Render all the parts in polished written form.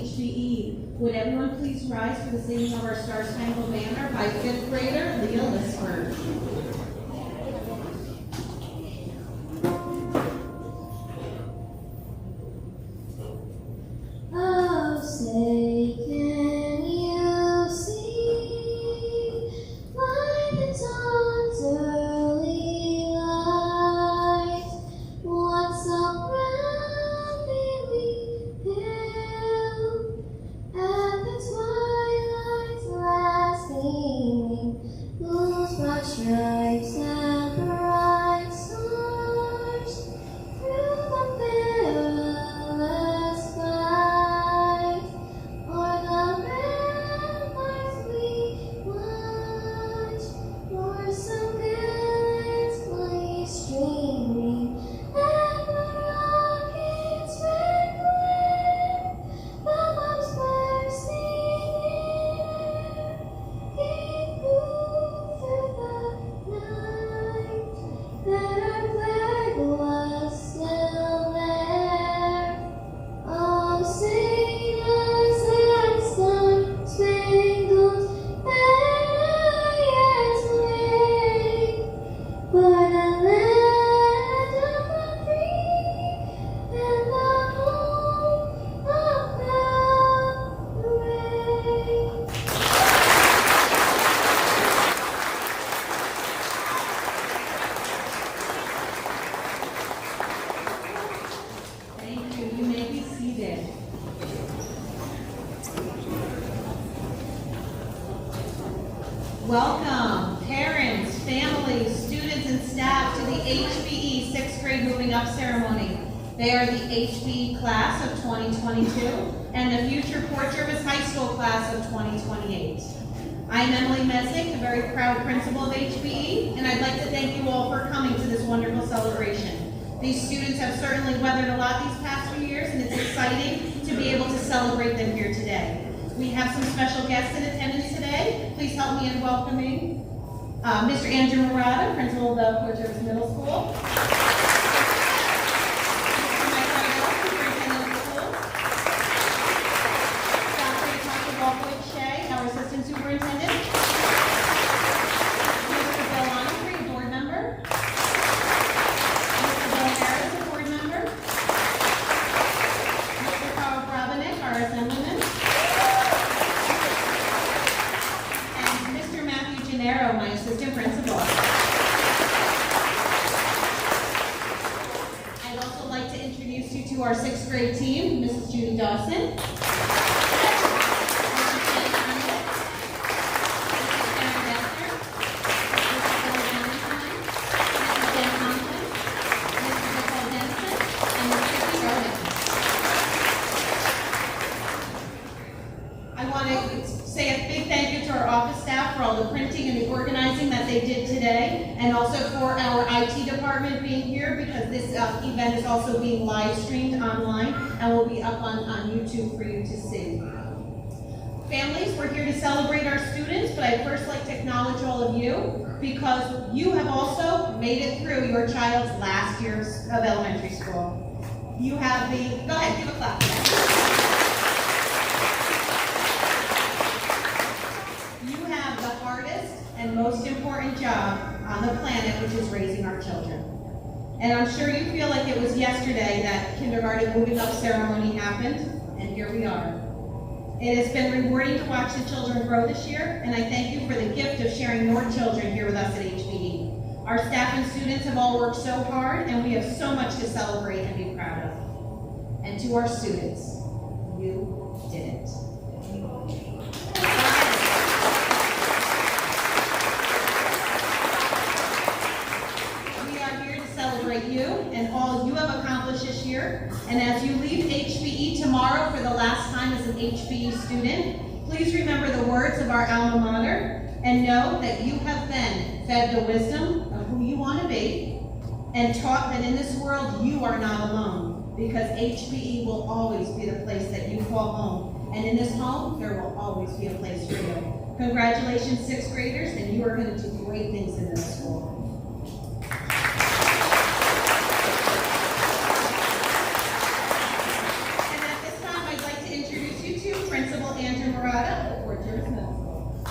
HBE. Would everyone please rise for the singing of our Star Spangled Banner by 5th grader Leah Lisford. Oh, say can you see by the dawn's early light what surroundingly pale at the twilight's last gleaming, whose broad stripes and bright stars through the perilous fight o'er the ramparts we watch, for some gallantly streaming, and the rocket's red glare, the bombs bursting in air, came through the night, that our flag was still there. Oh, sing us that star-spangled banner yet wave, for the land of the free and the home of the brave. Thank you. You may be seated. Welcome, parents, families, students, and staff to the HBE 6th grade Moving Up ceremony. They are the HBE class of 2022 and the future Port Jervis High School class of 2028. I'm Emily Mesnick, the very proud principal of HBE, and I'd like to thank you all for coming to this wonderful celebration. These students have certainly weathered a lot these past few years, and it's exciting to be able to celebrate them here today. We have some special guests in attendance today. Please help me in welcoming Mr. Andrew Murata, principal of the Port Jervis Middle School. Mr. Mike Rydell, superintendent of the schools. Dr. Natasha Walkowicz-Shea, our assistant superintendent. Mr. Bill Onfrey, board member. Mr. Bill Harris, a board member. Mr. Carl Brabenik, our assemblyman. And Mr. Matthew Gennaro, my assistant principal. I'd also like to introduce you to our 6th grade team, Mrs. Judy Dawson. Mrs. Jen Arnett, Mrs. Karen Dexter, Mrs. Bill Valentine, Mrs. Jen Thompson, Mrs. Nicole Henson, and Ms. Christy Rowan. I want to say a big thank you to our office staff for all the printing and the organizing that they did today, and also for our IT department being here, because this event is also being live streamed online and will be up on YouTube for you to see. Families, we're here to celebrate our students, but I'd first like to acknowledge all of you, because you have also made it through your child's last years of elementary school. You have the, go ahead, give a clap for that. You have the hardest and most important job on the planet, which is raising our children. And I'm sure you feel like it was yesterday that kindergarten moving up ceremony happened, and here we are. It has been rewarding to watch the children grow this year, and I thank you for the gift of sharing your children here with us at HBE. Our staff and students have all worked so hard, and we have so much to celebrate and be proud of. And to our students, you did it. You and all you have accomplished this year. And as you leave HBE tomorrow for the last time as an HBE student, please remember the words of our alma mater and know that you have been fed the wisdom of who you want to be and taught that in this world you are not alone, because HBE will always be the place that you call home. And in this home, there will always be a place for you. Congratulations, 6th graders, and you are going to do great things in this school. Murata, Fort Jervis Middle School.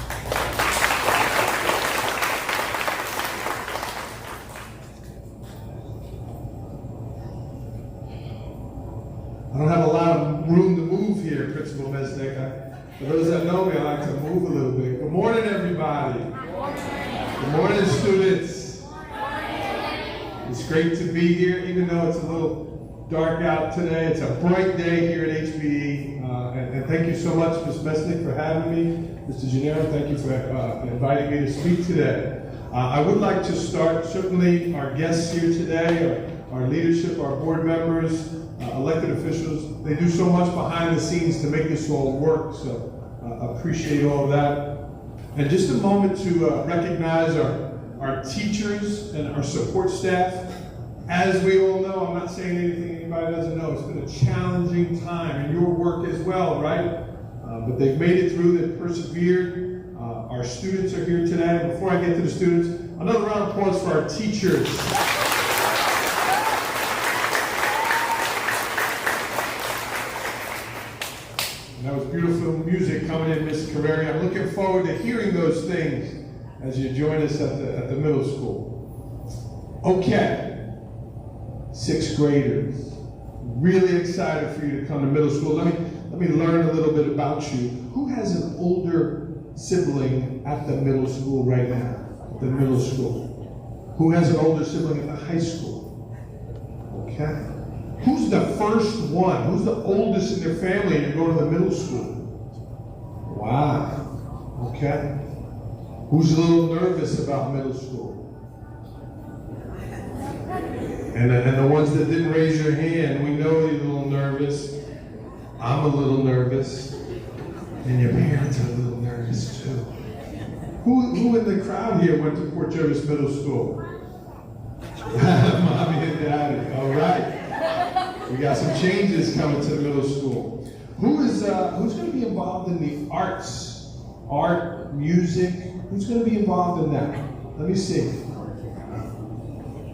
I don't have a lot of room to move here, Principal Mesnick. For those that know me, I like to move a little bit. Good morning, everybody. Good morning, students. It's great to be here, even though it's a little dark out today. It's a bright day here at HBE. And thank you so much, Ms. Mesnick, for having me. Mr. Gennaro, thank you for inviting me to speak today. I would like to start, certainly our guests here today, our leadership, our board members, elected officials, they do so much behind the scenes to make this all work, so appreciate all of that. And just a moment to recognize our teachers and our support staff. As we all know, I'm not saying anything anybody doesn't know, it's been a challenging time, and your work as well, right? But they've made it through, they've persevered. Our students are here today. Before I get to the students, another round of applause for our teachers. That was beautiful music coming in, Miss Carreri. I'm looking forward to hearing those things as you join us at the middle school. Okay, 6th graders. Really excited for you to come to middle school. Let me learn a little bit about you. Who has an older sibling at the middle school right now? At the middle school. Who has an older sibling at the high school? Okay. Who's the first one? Who's the oldest in their family and you're going to the middle school? Wow. Okay. Who's a little nervous about middle school? And the ones that didn't raise your hand, we know you're a little nervous. I'm a little nervous. And your parents are a little nervous too. Who in the crowd here went to Fort Jervis Middle School? Mommy and Daddy. All right. We got some changes coming to the middle school. Who's going to be involved in the arts? Art, music? Who's going to be involved in that? Let me see.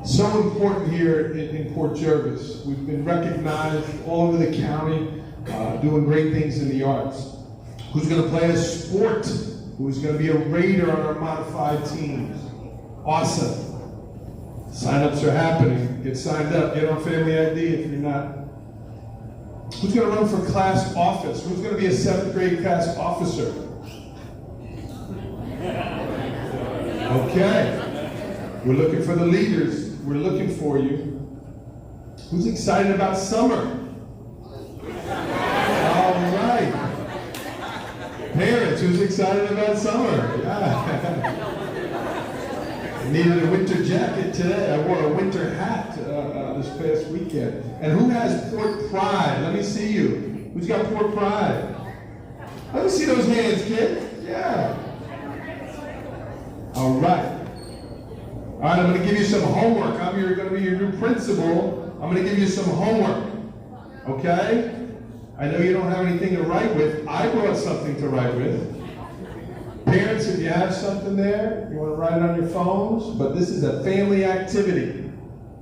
So important here in Fort Jervis. We've been recognized all over the county, doing great things in the arts. Who's going to play a sport? Who's going to be a raider on our modified teams? Awesome. Sign-ups are happening. Get signed up. Get on Family ID if you're not. Who's going to run for class office? Who's going to be a 7th grade class officer? Okay. We're looking for the leaders. We're looking for you. Who's excited about summer? All right. Parents, who's excited about summer? Yeah. Needed a winter jacket today. I wore a winter hat this past weekend. And who has Port Pride? Let me see you. Who's got Port Pride? Let me see those hands, kid. Yeah. All right. All right, I'm going to give you some homework. Going to be your new principal. I'm going to give you some homework. Okay? I know you don't have anything to write with. I brought something to write with. Parents, if you have something there, you want to write it on your phones, but this is a family activity.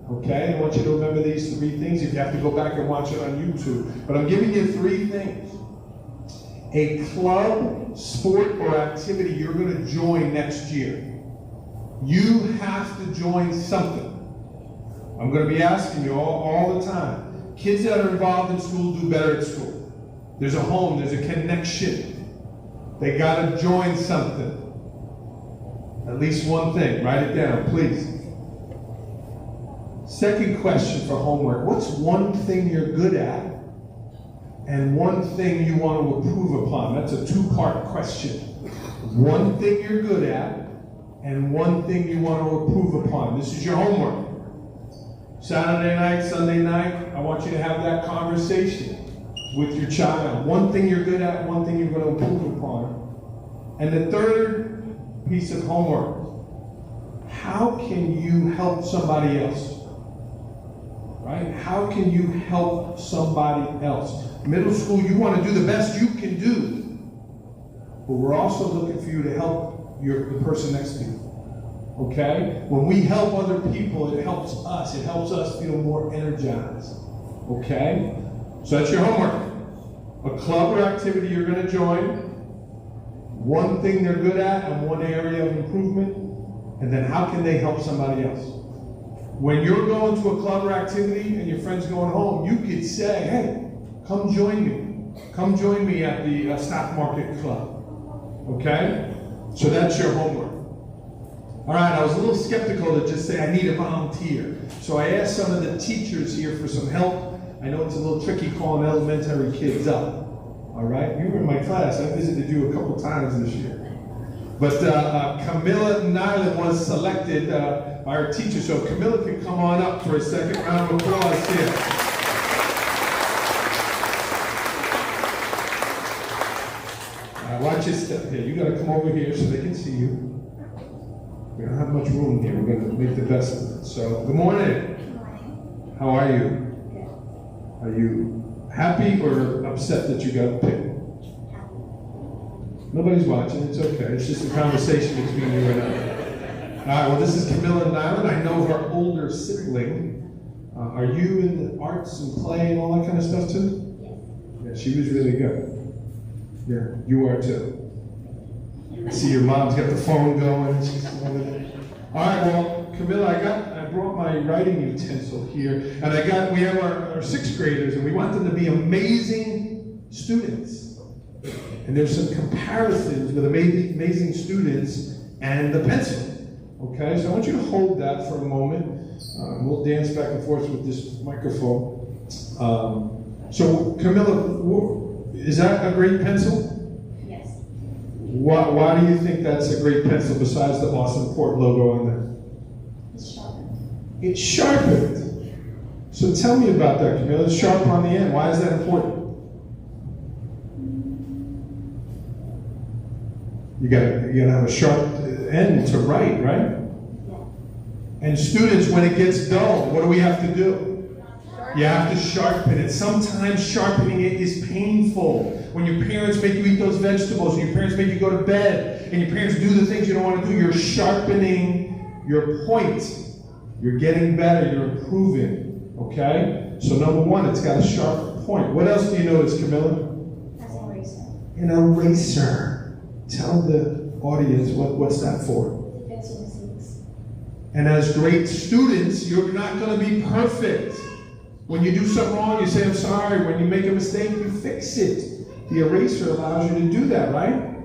Okay? I want you to remember these 3 things if you have to go back and watch it on YouTube. But I'm giving you 3 things. A club, sport, or activity you're going to join next year. You have to join something. I'm going to be asking you all the time. Kids that are involved in school do better at school. There's a home, there's a connection. They got to join something. At least one thing. Write it down, please. Second question for homework. What's one thing you're good at and one thing you want to improve upon? That's a 2-part question. One thing you're good at and one thing you want to improve upon. This is your homework. Saturday night, Sunday night, I want you to have that conversation with your child. One thing you're good at, one thing you're going to improve upon. And the third piece of homework, how can you help somebody else? Right? How can you help somebody else? Middle school, you want to do the best you can do. But we're also looking for you to help the person next to you. Okay? When we help other people, it helps us. It helps us feel more energized. Okay? So that's your homework. A club or activity you're going to join, one thing they're good at and one area of improvement, and then how can they help somebody else? When you're going to a club or activity and your friend's going home, you could say, hey, come join me. Come join me at the stock market club. Okay? So that's your homework. All right, I was a little skeptical to just say I need a volunteer. So I asked some of the teachers here for some help. I know it's a little tricky calling elementary kids up. All right? You were in my class. I visited you a couple times this year. But Camilla Nyland was selected by our teacher. So Camilla can come on up for a second round of applause here. Watch your step here. You got to come over here so they can see you. We don't have much room here. We're going to make the best of it. So, good morning. Good morning. How are you? Good. Are you happy or upset that you got picked? Happy. Nobody's watching. It's okay. It's just a conversation between you and I. All right. Well, this is Camilla Nyland. I know her older sibling. Are you in the arts and play and all that kind of stuff too? Yes. Yeah, she was really good. Yeah, you are too. I see your mom's got the phone going. She's over there. All right, well, Camilla, I brought my writing utensil here, and we have our sixth graders, and we want them to be amazing students. And there's some comparisons with amazing students and the pencil. Okay, so I want you to hold that for a moment. We'll dance back and forth with this microphone. So, Camilla, is that a great pencil? Yes. Why do you think that's a great pencil besides the awesome port logo on there? It's sharpened. It's sharpened. So tell me about that, Camilla. It's sharp on the end. Why is that important? You gotta have a sharp end to write, right? Yeah. And students, when it gets dull, what do we have to do? You have to sharpen it. Sometimes sharpening it is painful. When your parents make you eat those vegetables, and your parents make you go to bed, and your parents do the things you don't want to do, you're sharpening your point. You're getting better, you're improving. Okay? So number one, it's got a sharp point. What else do you notice, Camilla? As an eraser. An eraser. Tell the audience what's that for. To fix your mistakes. And as great students, you're not going to be perfect. When you do something wrong, you say, I'm sorry. When you make a mistake, you fix it. The eraser allows you to do that, right?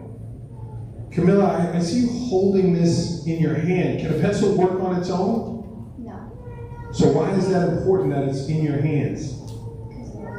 Camilla, I see you holding this in your hand. Can a pencil work on its own? No. So why is that important that it's in your hands? Because it will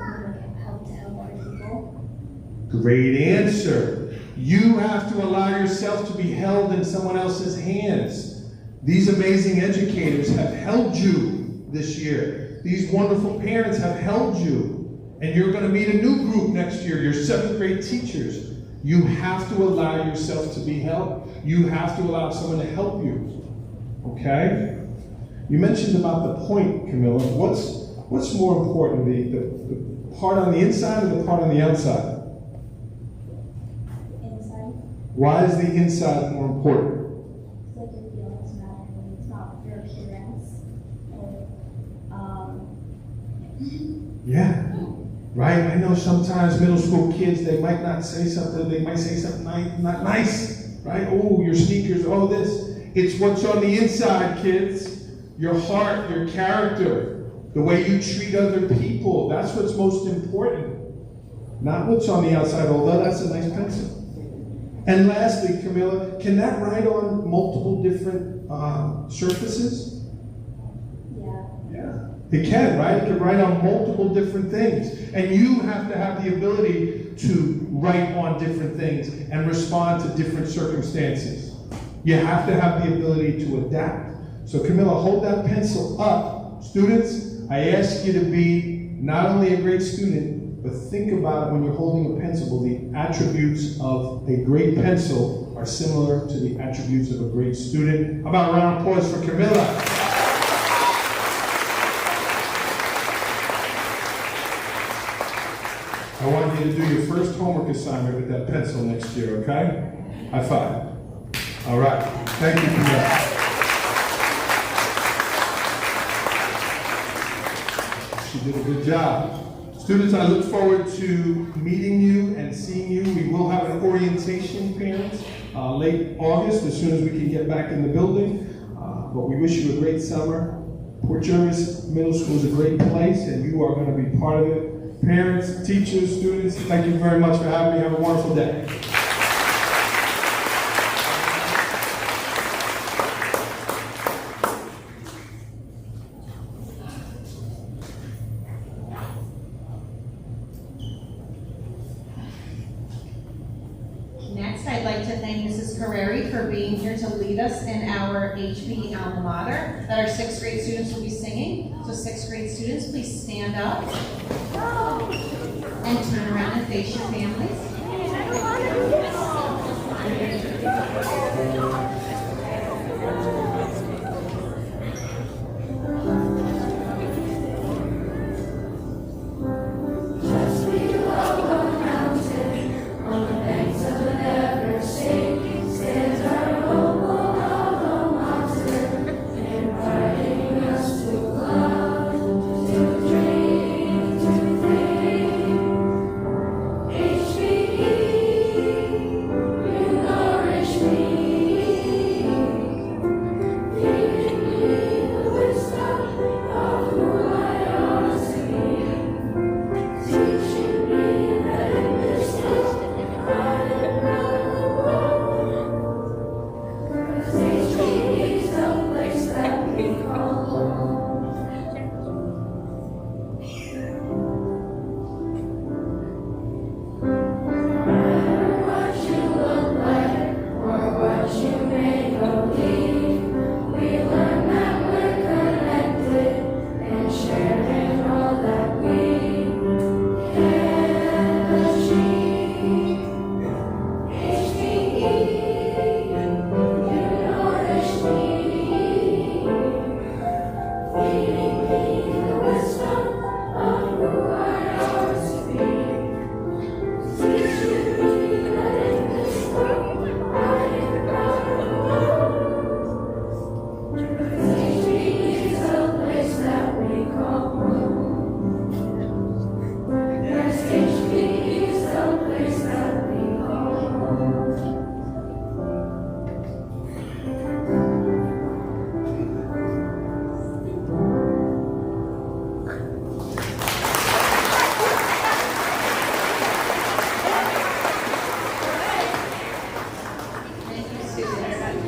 help to help other people. Great answer. You have to allow yourself to be held in someone else's hands. These amazing educators have held you this year. These wonderful parents have held you. And you're going to meet a new group next year, your 7th grade teachers. You have to allow yourself to be held. You have to allow someone to help you. Okay? You mentioned about the point, Camilla. What's more important, the part on the inside or the part on the outside? Inside. Why is the inside more important? It's like your feelings matter. It's not your appearance. Yeah, right? I know sometimes middle school kids, they might not say something, they might say something not nice, right? Oh, your sneakers, oh this. It's what's on the inside, kids. Your heart, your character, the way you treat other people. That's what's most important. Not what's on the outside, although that's a nice pencil. And lastly, Camilla, can that write on multiple different surfaces? Yeah. It can, right? It can write on multiple different things. And you have to have the ability to write on different things and respond to different circumstances. You have to have the ability to adapt. So Camilla, hold that pencil up. Students, I ask you to be not only a great student, but think about it when you're holding a pencil. The attributes of a great pencil are similar to the attributes of a great student. How about a round of applause for Camilla? I want you to do your first homework assignment with that pencil next year, okay? High five. All right. Thank you, Camilla. She did a good job. Students, I look forward to meeting you and seeing you. We will have an orientation, parents, late August, as soon as we can get back in the building. But we wish you a great summer. Port Jervis Middle School is a great place, and you are going to be part of it. Parents, teachers, students, thank you very much for having me. Have a wonderful day. Next, I'd like to thank Mrs. Carreri for being here to lead us in our HBE Alma Mater that our 6th grade students will be singing. So 6th grade students, please stand up and turn around and face your families.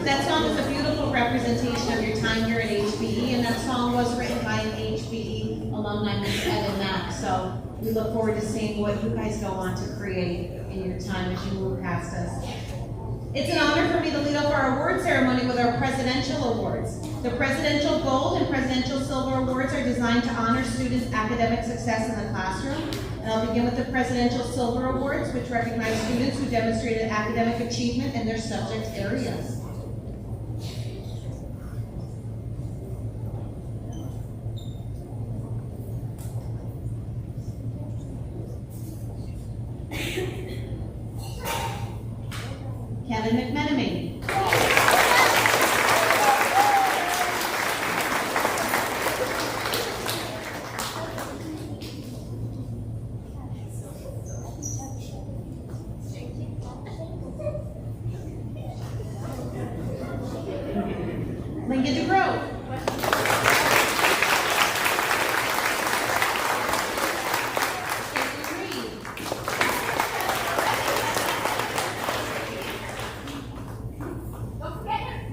That song is a beautiful representation of your time here at HBE, and that song was written by an HBE alumni, Ms. Ed and Mac. So we look forward to seeing what you guys go on to create in your time as you move past us. It's an honor for me to lead off our award ceremony with our Presidential Awards. The Presidential Gold and Presidential Silver Awards are designed to honor students' academic success in the classroom. And I'll begin with the Presidential Silver Awards, which recognize students who demonstrated academic achievement in their subject areas. Kevin McMenemy. Lincoln DeGroat.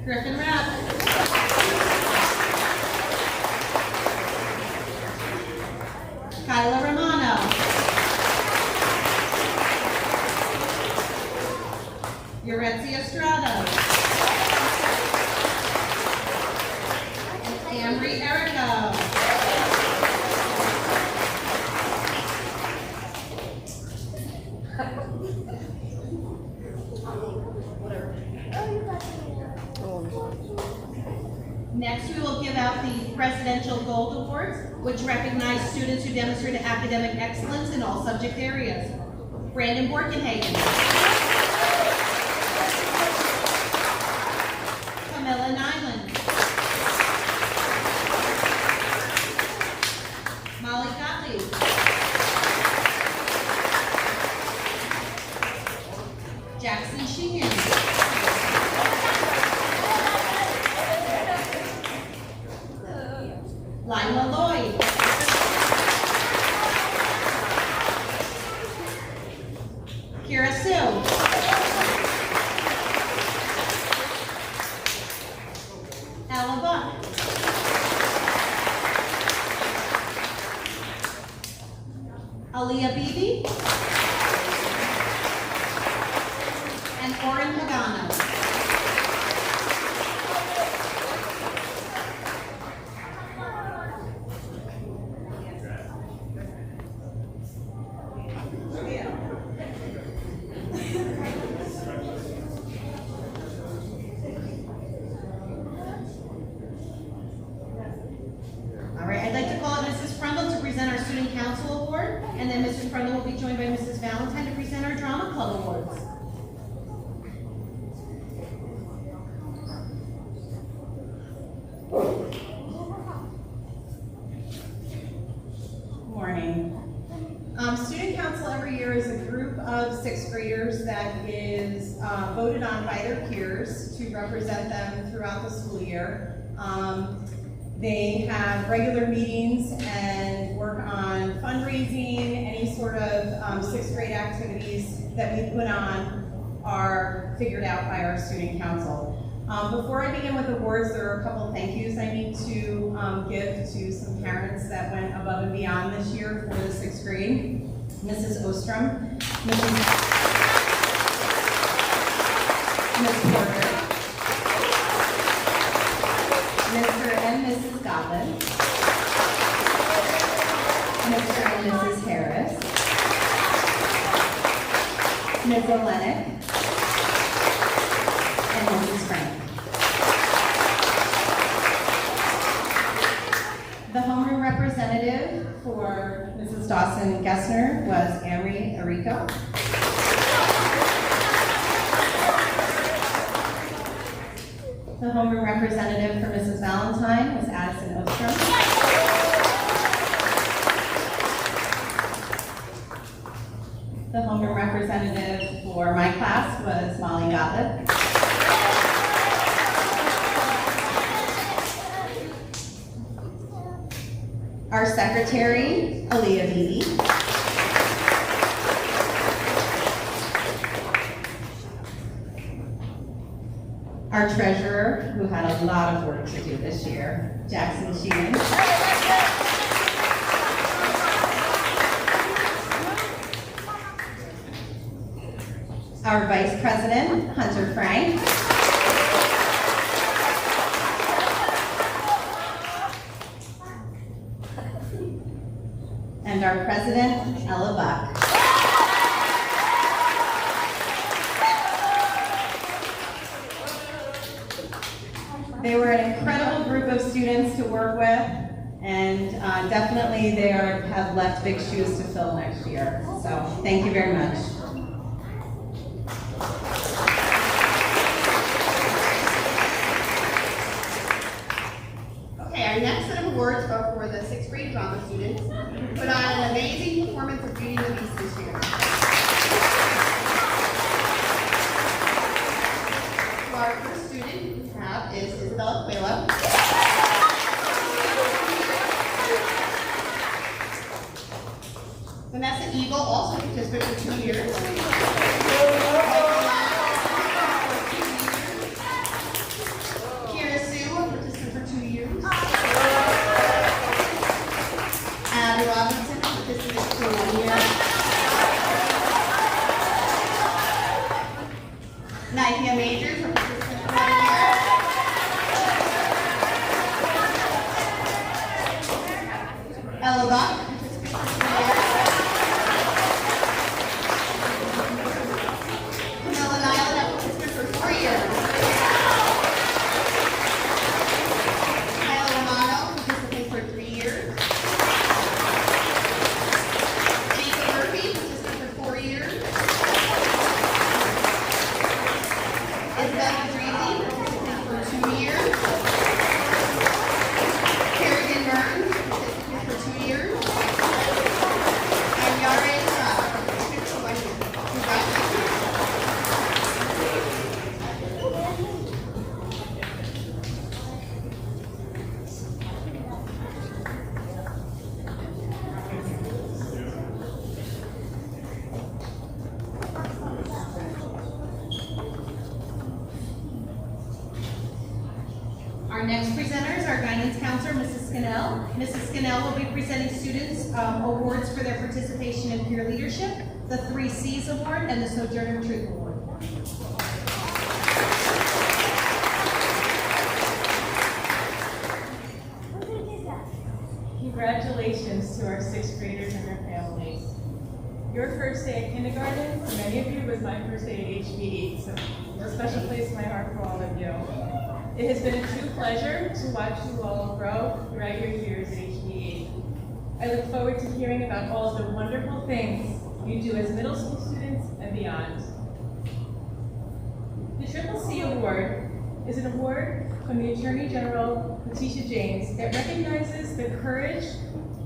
Griffin Rapp. Kyla Romano. Yoretzi Estrada. Ambry Erica. Next, we will give out the Presidential Gold Awards, which recognize students who demonstrated academic excellence in all subject areas. Brandon Borkenhagen. Camilla Nyland. Molly Gottlieb. Jackson Sheehan. Lima Lloyd. Kira Sue. Alma Buck. Aaliyah Beebe. And Oren Pagano. All right, I'd like to call on Mrs. Prundle to present our Student Council Award, and then Mrs. Prundle will be joined by Mrs. Valentine to present our Drama Club Awards. Morning. Student Council every year is a group of sixth graders that is voted on by their peers to represent them throughout the school year. They have regular meetings and work on fundraising. Any sort of sixth grade activities that we put on are figured out by our Student Council. Before I begin with awards, there are a couple thank yous I need to give to some parents that went above and beyond this year for the sixth grade. Mrs. Ostrom, Ms. Porter, Mr. and Mrs. Goblin, Mr. and Mrs. Harris, Ms. Olenek, and Mrs. Frank. The homeroom representative for Mrs. Dawson-Gessner was Amory Arico. The homeroom representative for Mrs. Valentine was Addison Ostrom. The homeroom representative for my class was Molly Gottlieb. Our secretary, Aaliyah Beebe. Our treasurer, who had a lot of work to do this year, Jackson Sheehan. Our vice president, Hunter Frank. And our president, Ella Buck. They were an incredible group of students to work with, and definitely they have left big shoes to fill next year. So thank you very much. Okay, our next set of awards are for the sixth grade drama students who put on an amazing performance of Beauty and the Beast this year. So our first student we have is Isabella Cuello. Vanessa Eagle, also participated for 2 years. Kira Sue, participant for 2 years. Abby Robinson, participant for 1 year. Nike Majors, participant for 1 year. Ella Buck, participant for 2 years. Camilla Nyland, participant for 4 years. Kyle Romano, participant for 3 years. Jacob Murphy, participant for 4 years. Isabella next presenter is our guidance counselor, Mrs. Scannell. Mrs. Scannell will be presenting students awards for their participation in peer leadership, the 3 C's Award, and the Sojourner Truth Award. Congratulations to our 6th graders and their families. Your first day at kindergarten, for many of you, was my first day at HBE, so a special place in my heart for all of you. It has been a true pleasure to watch you all grow throughout your years at HBE. I look forward to hearing about all of the wonderful things you do as middle school students and beyond. The Triple C Award is an award from the Attorney General, Letitia James, that recognizes the courage,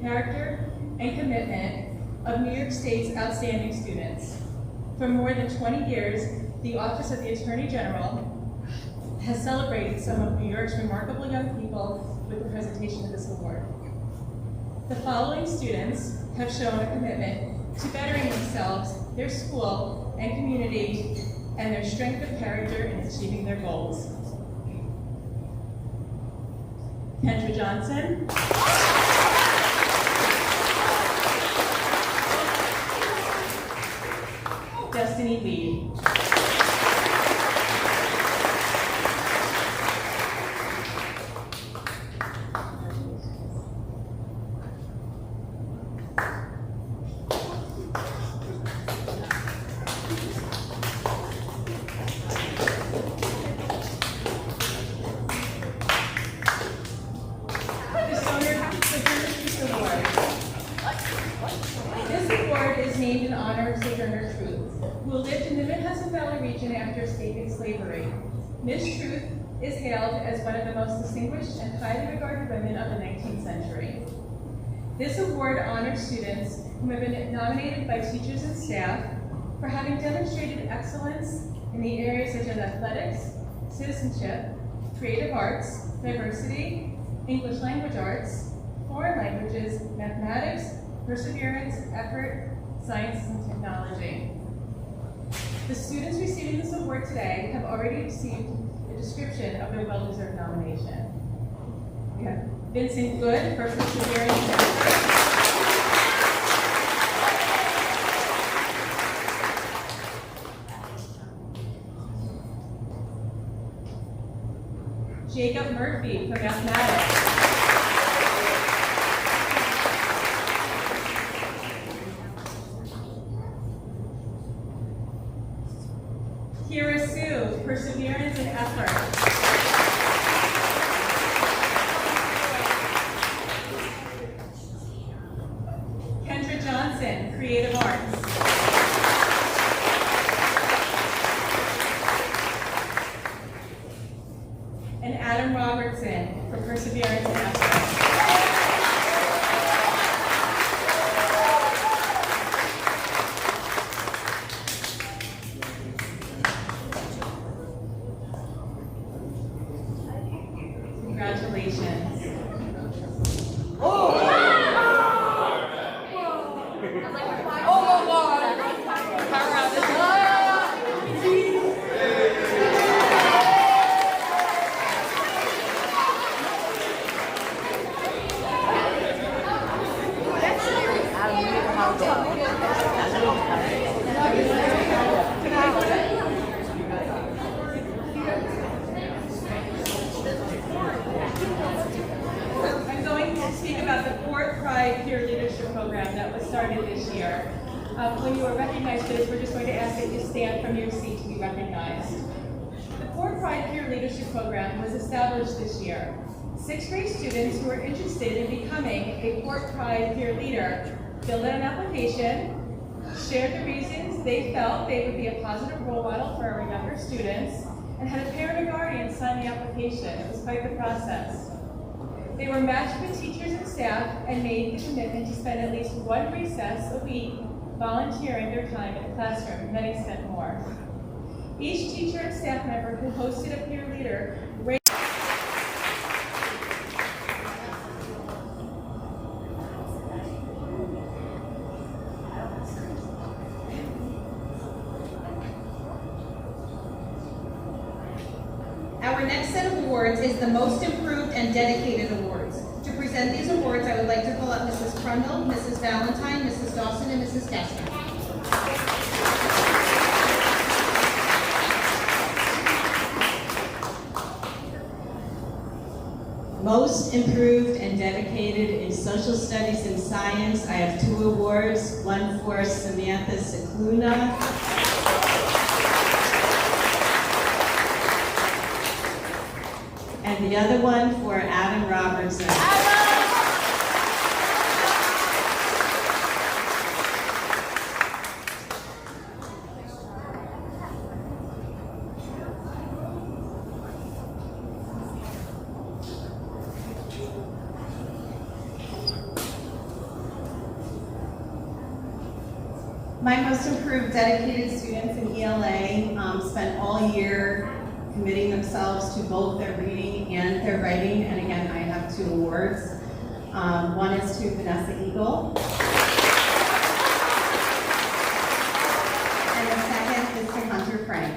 character, and commitment of New York State's outstanding students. For more than 20 years, the Office of the Attorney General has celebrated some of New York's remarkable young people with the presentation of this award. The following students have shown a commitment to bettering themselves, their school, and community, and their strength of character in achieving their goals. Kendra Johnson. Destiny Lee. Miss Truth is hailed as one of the most distinguished and highly regarded women of the 19th century. This award honors students who have been nominated by teachers and staff for having demonstrated excellence in the areas such as athletics, citizenship, creative arts, diversity, English language arts, foreign languages, mathematics, perseverance, effort, science, and technology. The students receiving this award today have already received a description of their well-deserved nomination. We have Vincent Good for perseverance and effort. Jacob Murphy for mathematics. Kira Sue, perseverance and effort. Kendra Johnson, creative arts. And Adam Robertson for perseverance and effort. Congratulations. I'm going to speak about the Fort Pride Peer Leadership Program that was started this year. When you are recognized for this, we're just going to ask that you stand from your seat to be recognized. The Fort Pride Peer Leadership Program was established this year. 6th grade students who are interested in becoming a Fort Pride peer leader filled out an application, shared the reasons they felt they would be a positive role model for our younger students, and had a parent or guardian sign the application. It was quite the process. They were matched with teachers and staff and made the commitment to spend at least one recess a week volunteering their time in the classroom. Many spent more. Each teacher and staff member who hosted a peer leader Our our next set of awards is the Most Improved and Dedicated Awards. To present these awards, I would like to call up Mrs. Prundle, Mrs. Valentine, Mrs. Dawson, and Mrs. Kessler. Most improved and dedicated in social studies and science. I have 2 awards, one for Samantha Cicluna. And the other one for Adam Robertson. My most improved dedicated students in ELA spent all year committing themselves to both their reading and their writing, and again, I have 2 awards. One is to Vanessa Eagle, and the second is to Hunter Frank.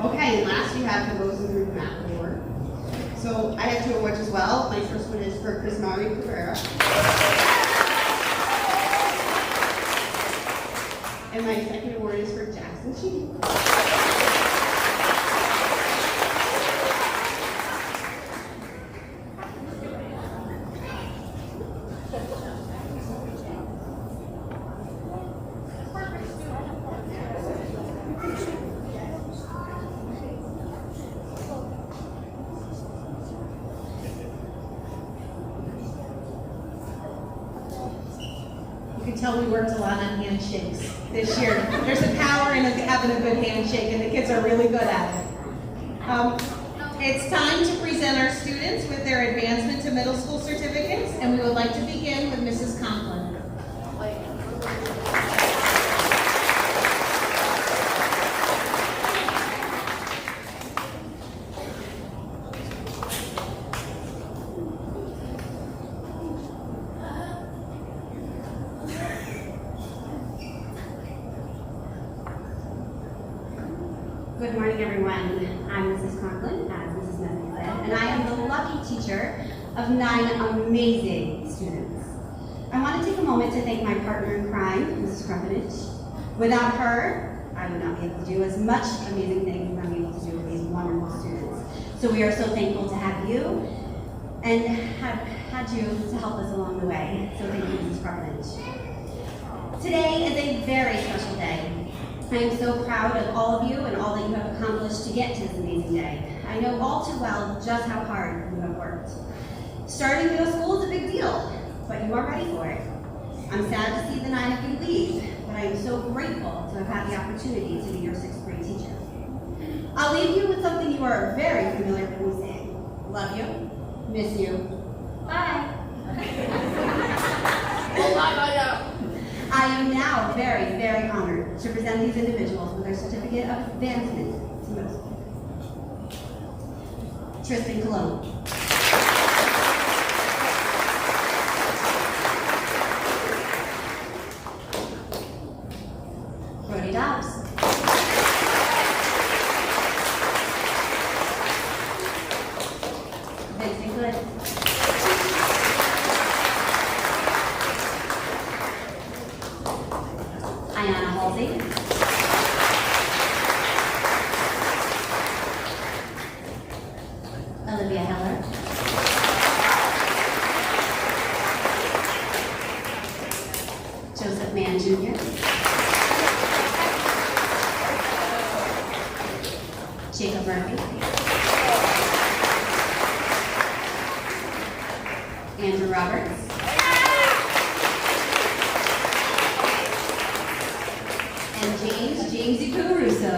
Okay, and last we have the Most Improved Math Award. So I have 2 awards as well. My first one is for Chris Mari Cabrera. And my second award is for Jackson Sheedy. You can tell we worked a lot on handshakes this year. There's a power in having a good handshake, and the kids are really good at it. It's time to present our students with their advancement to middle school certificates, and we would like to begin with Mrs. Conklin. Good morning, everyone. I'm Mrs. Conklin, as Mrs. Mesny said, and I am the lucky teacher of 9 amazing students. I want to take a moment to thank my partner in crime, Mrs. Krupinich. Without her, I would not be able to do as much amazing things as I'm able to do with these wonderful students. So we are so thankful to have you and have had you to help us along the way. So thank you, Mrs. Krupinich. Today is a very special day. I am so proud of all of you and all that you have accomplished to get to this amazing day. I know all too well just how hard you have worked. Starting middle school is a big deal, but you are ready for it. I'm sad to see the 9 of you leave, but I am so grateful to have had the opportunity to be your 6th grade teacher. I'll leave you with something you are very familiar with me saying. Love you, miss you, bye. I am now very, very honored to present these individuals with their certificate of advancement to middle school. Tristan Cologne. Brody Dobbs. Vincent Good. Ayana Halsey. Olivia Heller. Joseph Mann Jr. Jacob Murphy. Andrew Roberts. And Jamesy Russo.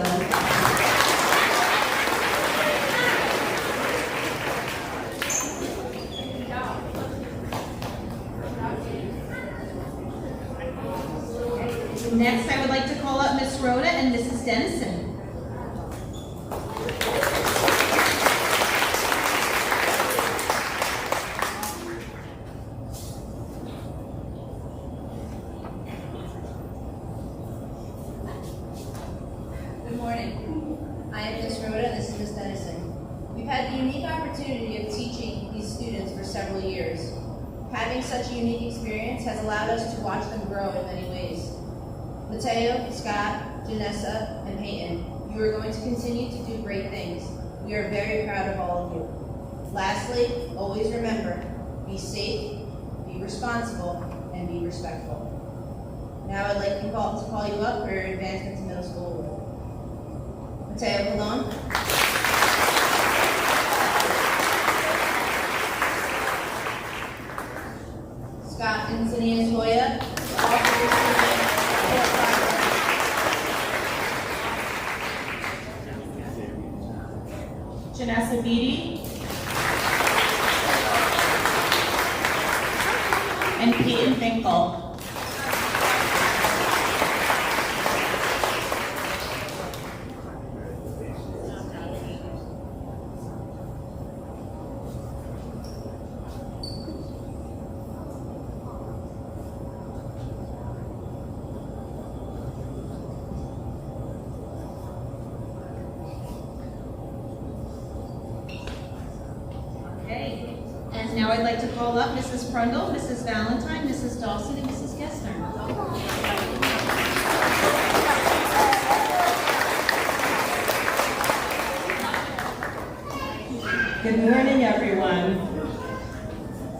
Next, I would like to call up Miss Rhoda and Mrs. Dennison. Good morning. I am Ms. Rhoda and this is Ms. Dennison. We've had the unique opportunity of teaching these students for several years. Having such a unique experience has allowed us to watch them grow in many ways. Mateo, Scott, Janessa, and Peyton, you are going to continue to do great things. We are very proud of all of you. Lastly, always remember, be safe, be responsible, and be respectful. Now I'd like to call you up for your advancement to middle school award. Mateo Colon. Scott Encinias Hoya, all for receiving fourth prize. Janessa Beatty. And Peyton Finkel. Okay, and now I'd like to call up Mrs. Prundle, Mrs. Valentine, Mrs. Dawson, and Mrs. Gessner. Good morning, everyone.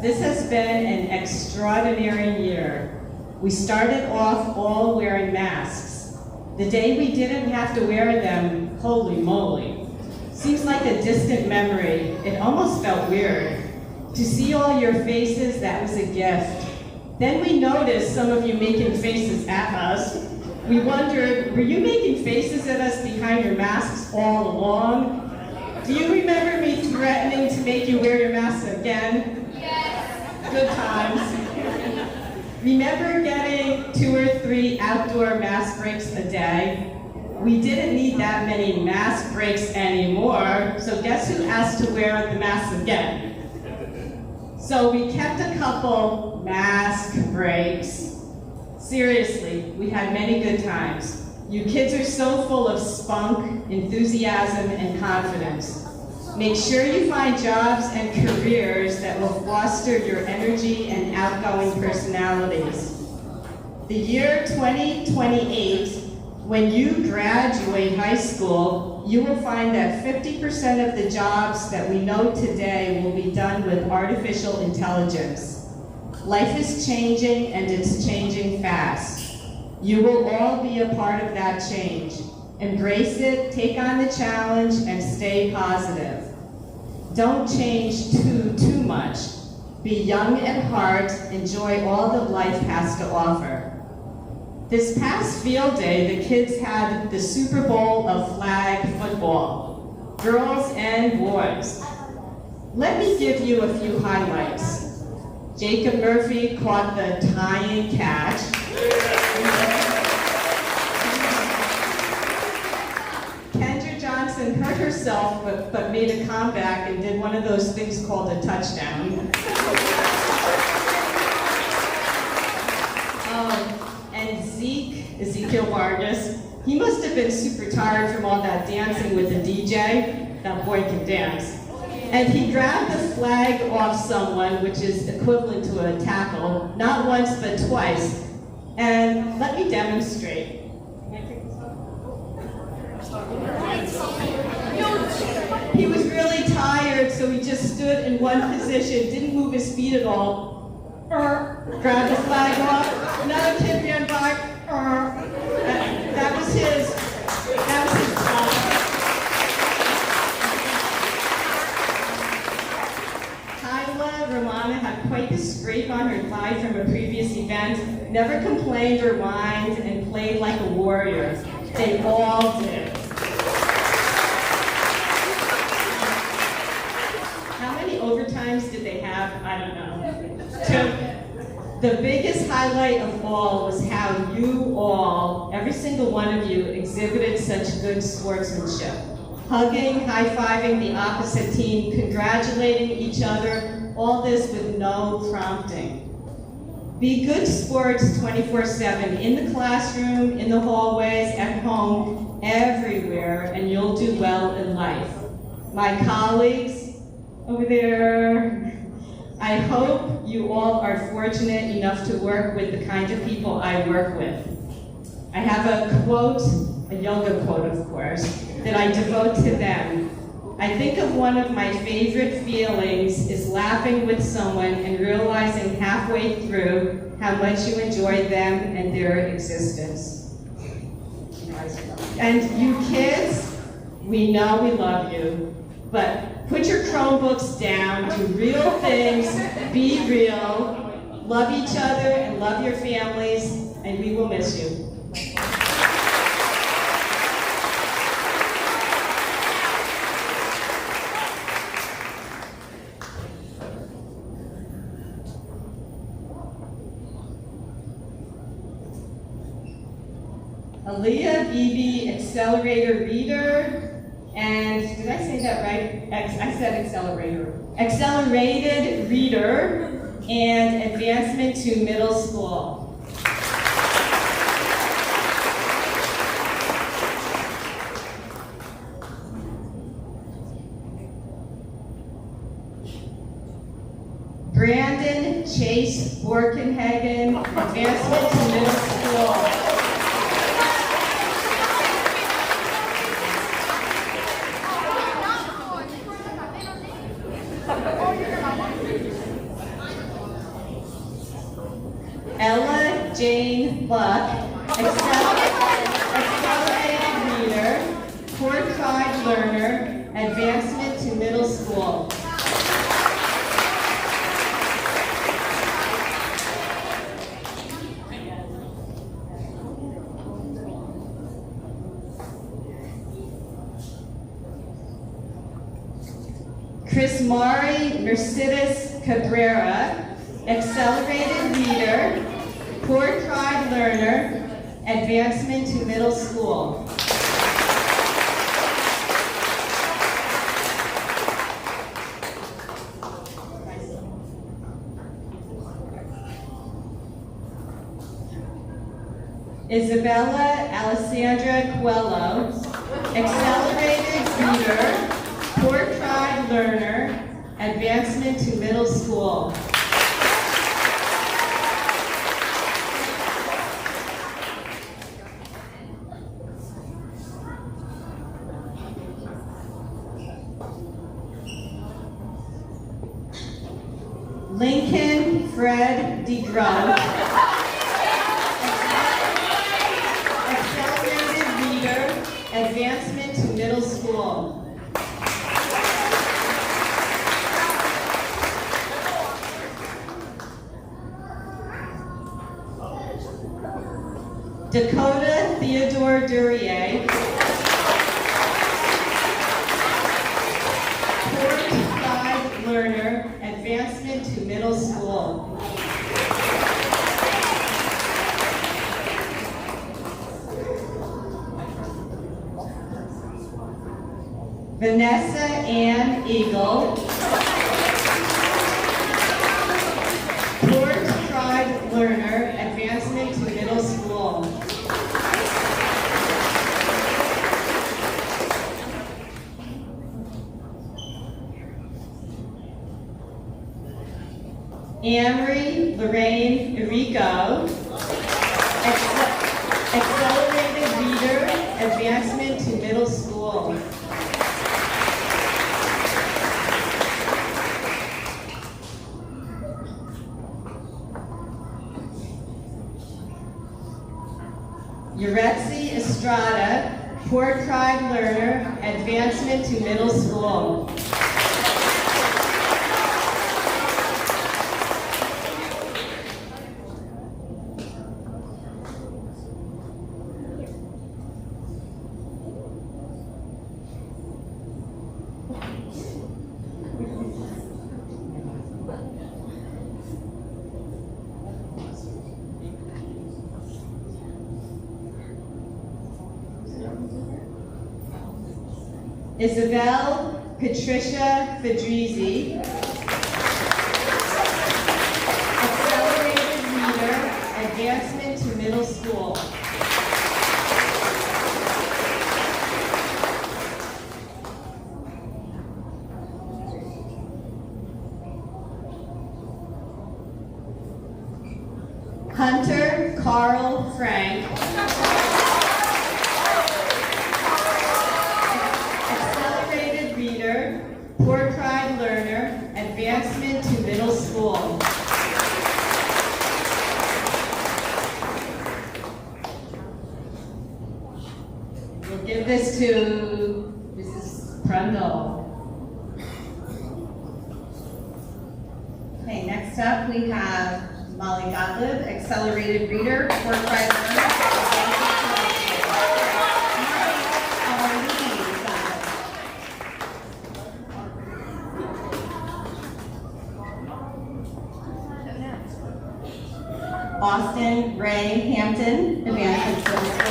This has been an extraordinary year. We started off all wearing masks. The day we didn't have to wear them, holy moly. Seems like a distant memory. It almost felt weird. To see all your faces, that was a gift. Then we noticed some of you making faces at us. We wondered, were you making faces at us behind your masks all along? Do you remember me threatening to make you wear your masks again? Yes. Good times. Remember getting 2 or 3 outdoor mask breaks a day? We didn't need that many mask breaks anymore, so guess who asked to wear the masks again? So we kept a couple mask breaks. Seriously, we had many good times. You kids are so full of spunk, enthusiasm, and confidence. Make sure you find jobs and careers that will foster your energy and outgoing personalities. The year 2028, when you graduate high school, you will find that 50% of the jobs that we know today will be done with artificial intelligence. Life is changing and it's changing fast. You will all be a part of that change. Embrace it, take on the challenge, and stay positive. Don't change too much. Be young at heart, enjoy all that life has to offer. This past field day, the kids had the Super Bowl of flag football, girls and boys. Let me give you a few highlights. Jacob Murphy caught the tying catch. Kendra Johnson hurt herself but made a comeback and did one of those things called a touchdown. And Ezekiel Vargas, he must have been super tired from all that dancing with the DJ. That boy can dance. And he grabbed the flag off someone, which is equivalent to a tackle, not once but twice. And let me demonstrate. He was really tired, so he just stood in one position, didn't move his feet at all. Grabbed the flag off, another kid ran by. That was his job. Kyla Romana had quite the scrape on her thigh from a previous event, never complained or whined, and played like a warrior. They all did. How many overtimes did they have? I don't know. The biggest highlight of all was how you all, every single one of you, exhibited such good sportsmanship. Hugging, high-fiving the opposite team, congratulating each other, all this with no prompting. Be good sports 24/7, in the classroom, in the hallways, at home, everywhere. my colleagues over there. I hope you all are fortunate enough to work with the kind of people I work with. I have a quote, a yoga quote of course, that I devote to them. I think of one of my favorite feelings is laughing with someone and realizing halfway through how much you enjoy them and their existence. And you kids, we know we love you, but put your Chromebooks down, do real things, be real, love each other and love your families, and we will miss you. Aaliyah Bibi, Accelerator Reader, and did I say that right? I said Accelerator. Accelerated Reader and Advancement to Middle School. Brandon Chase Borkenhagen, Advancement to Middle School. Ella Jane Buck, Accelerated Reader, Core Tribe Learner, Advancement to Middle School. Chris Mari Mercedes Cabrera, Accelerated Reader, Core Tribe Learner, Advancement to Middle School. Isabella Alessandra Coelho, Accelerated Reader, Core Tribe Learner, Advancement to Middle School. Lincoln Fred DeGrove, Accelerated Reader, Advancement to Middle School. Dakota Theodore Duryea, Core Tribe Learner, Advancement to Middle School. Vanessa Ann Eagle, Core Tribe Learner, Advancement to Middle School. Amory Lorraine Irico, Accelerated Reader, Advancement to Middle School. Yuretsi Estrada, Core Tribe Learner, Advancement to Middle School. Isabel Patricia Fedrizzi, Accelerated Reader, Advancement to Middle School. We'll give this to Mrs. Prundle. Okay, next up we have Molly Gottlieb, accelerated reader, Fort Pride learner. Austin Ray Hampton, advanced middle school.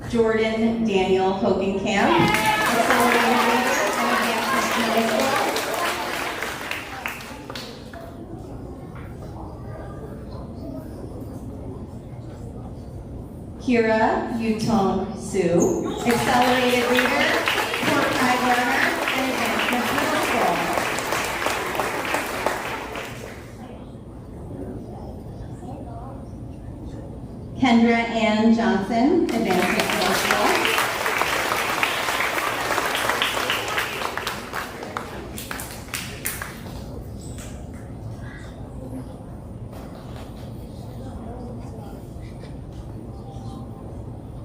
Jordan Daniel Hogenkamp, accelerated reader and advanced middle school. Kira Yutong Su, accelerated reader, Fort Pride learner, and advancement middle school. Kendra Ann Johnson, advancement middle school.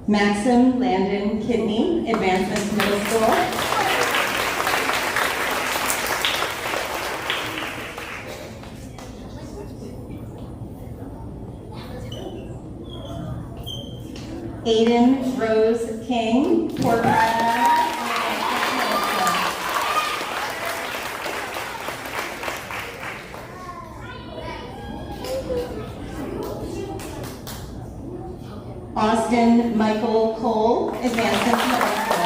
Maxim Landon Kidney, advancement middle school. Aiden Rose King, Fort Pride learner, and advancement middle school. Austin Michael Cole, advancement middle school.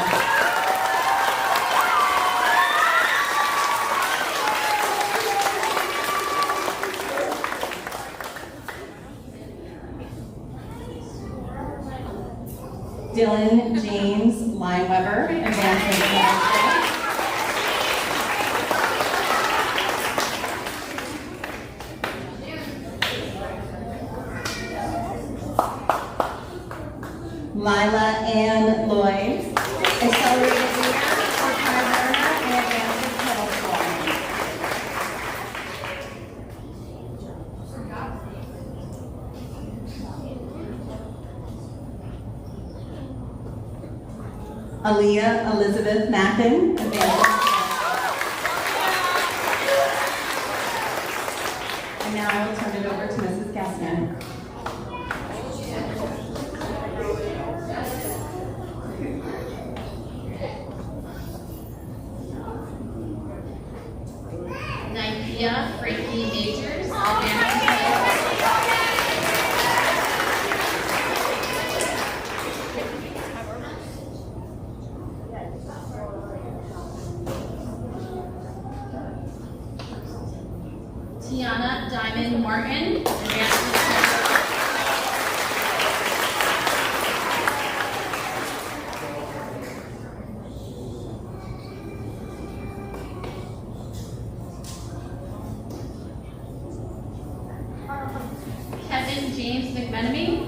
Dylan James Lineweber, advancement middle school. Lila Ann Lloyd, accelerated reader, Fort Pride learner, and advancement middle school. Aaliyah Elizabeth Mackin, advancement. And now I will turn it over to Mrs. Gassman. Nikea Frankie Majors, advancement middle school. Tiana Diamond Martin, advancement middle school. Kevin James McMenemy.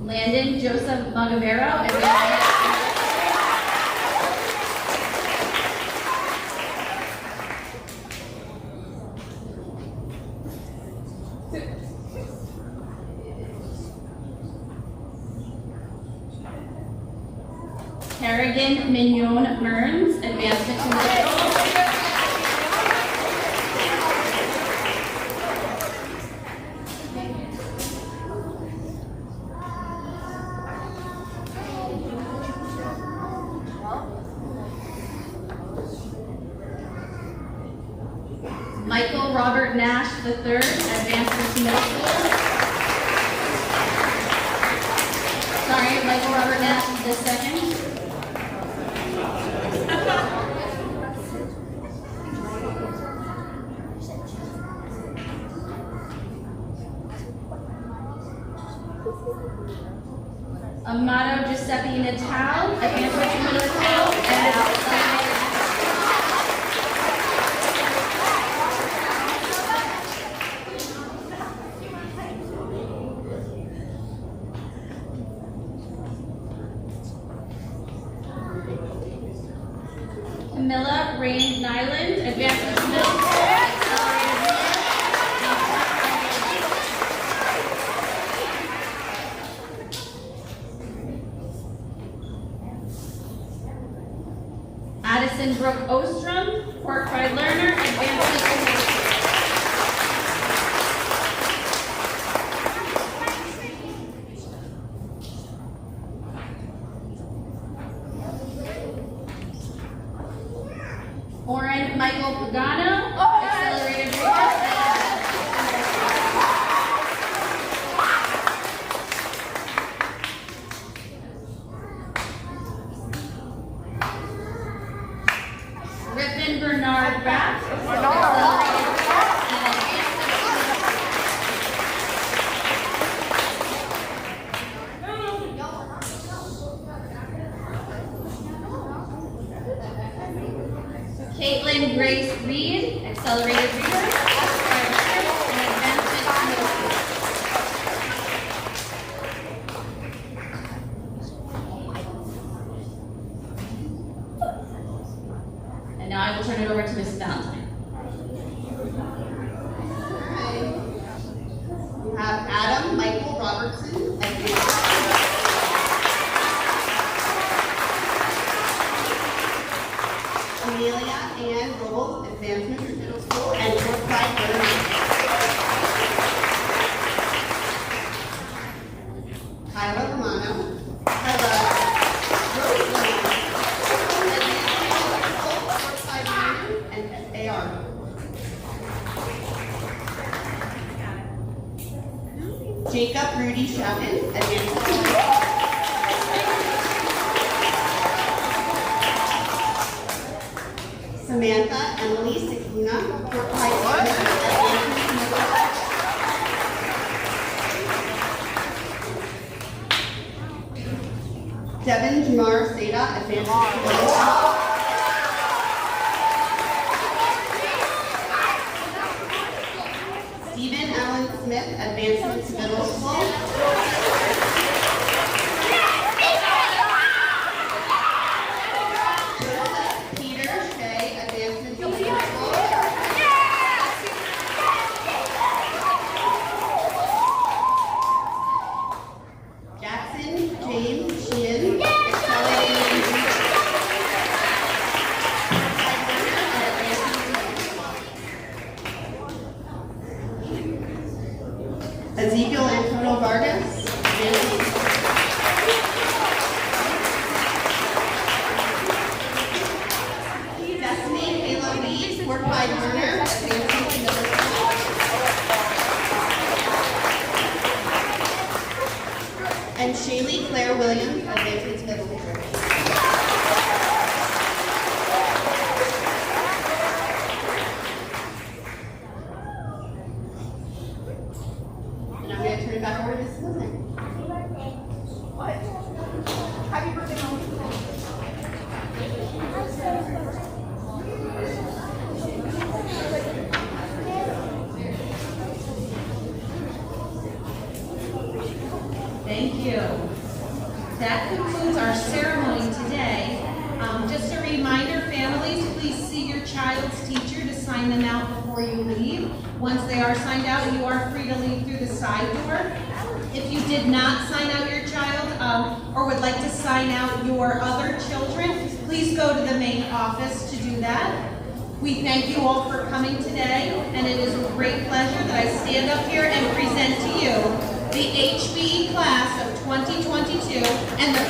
Landon Joseph Magavero, advancement. Harrigan Mignon Mearns, advancement to middle school. Michael Robert Nash III, advancement to middle school. Sorry, Michael Robert Nash II. Amato Giuseppe Natal, advancement to middle school. And Brooke Ostrom, Port Pride learner, advancement to Oren Michael Pagano, accelerated reader. Rippin Bernard Back, accelerated Caitlin Grace Reed, accelerated reader, and advancement to middle school. And now I will turn it over to Mrs. Valentine. We have Adam Michael Robertson, advanced. Amelia Ann Robles, advancement to middle school, and Port Pride learner. Kyla Romano, Kyla Rose Romano, advancement to middle school, Port Pride learner, and AR. Jacob Rudy Chapman, advancement to middle school. Samantha Emily Sakina, Port Pride learner, advancement to middle school. Devin Jamar Seda, advancement to middle school. Stephen Allen Smith, advancement to middle school. Joseph Peter Shea, advancement to middle school. Jackson James Sheehan, accelerated reader. Ezekiel Antonio Vargas, advancement. Destiny Kayla Lee, Port Pride learner, advancement to middle school. And Shaylee Claire Williams, advancement to middle school. And I'm going to turn it back over to Mrs. Wilson. What? Happy birthday, Mom. Thank you. That concludes our ceremony today. Just a reminder, families, please see your child's teacher to sign them out before you leave. Once they are signed out, you are free to leave through the side door. If you did not sign out your child or would like to sign out your other children, please go to the main office to do that. We thank you all for coming today, and it is a great pleasure that I stand up here and present to you the HBE class of 2022 and the